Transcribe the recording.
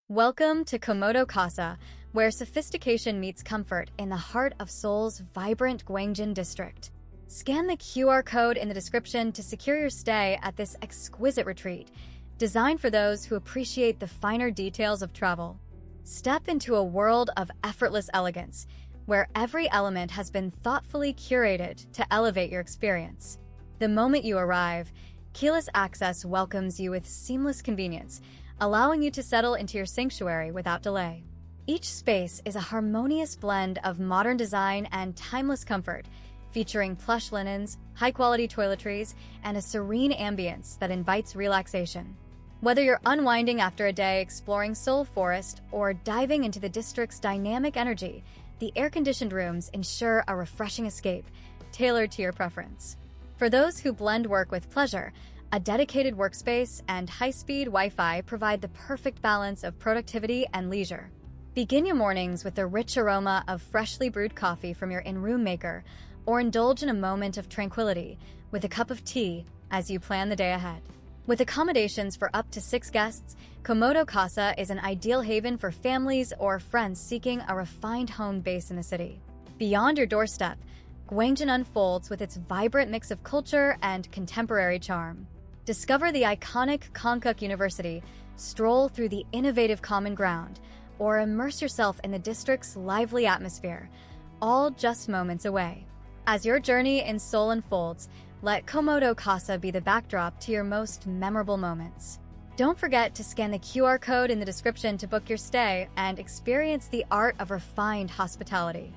Welcome to Comodo Casa, where sophistication meets comfort in the heart of Seoul's vibrant Gwangjin district. Scan the QR code in the description to secure your stay at this exquisite retreat, designed for those who appreciate the finer details of travel. Step into a world of effortless elegance, where every element has been thoughtfully curated to elevate your experience. The moment you arrive, keyless access welcomes you with seamless convenience, allowing you to settle into your sanctuary without delay. Each space is a harmonious blend of modern design and timeless comfort, featuring plush linens, high-quality toiletries, and a serene ambience that invites relaxation. Whether you're unwinding after a day exploring Seoul Forest or diving into the district's dynamic energy, the air-conditioned rooms ensure a refreshing escape, tailored to your preference. For those who blend work with pleasure, a dedicated workspace and high-speed Wi-Fi provide the perfect balance of productivity and leisure. Begin your mornings with the rich aroma of freshly brewed coffee from your in-room maker, or indulge in a moment of tranquility with a cup of tea as you plan the day ahead. With accommodations for up to 6 guests, Comodo Casa is an ideal haven for families or friends seeking a refined home base in the city. Beyond your doorstep, Gwangjin unfolds with its vibrant mix of culture and contemporary charm. Discover the iconic Konkuk University, stroll through the innovative common ground, or immerse yourself in the district's lively atmosphere, all just moments away. As your journey in Seoul unfolds, let Comodo Casa be the backdrop to your most memorable moments. Don't forget to scan the QR code in the description to book your stay and experience the art of refined hospitality.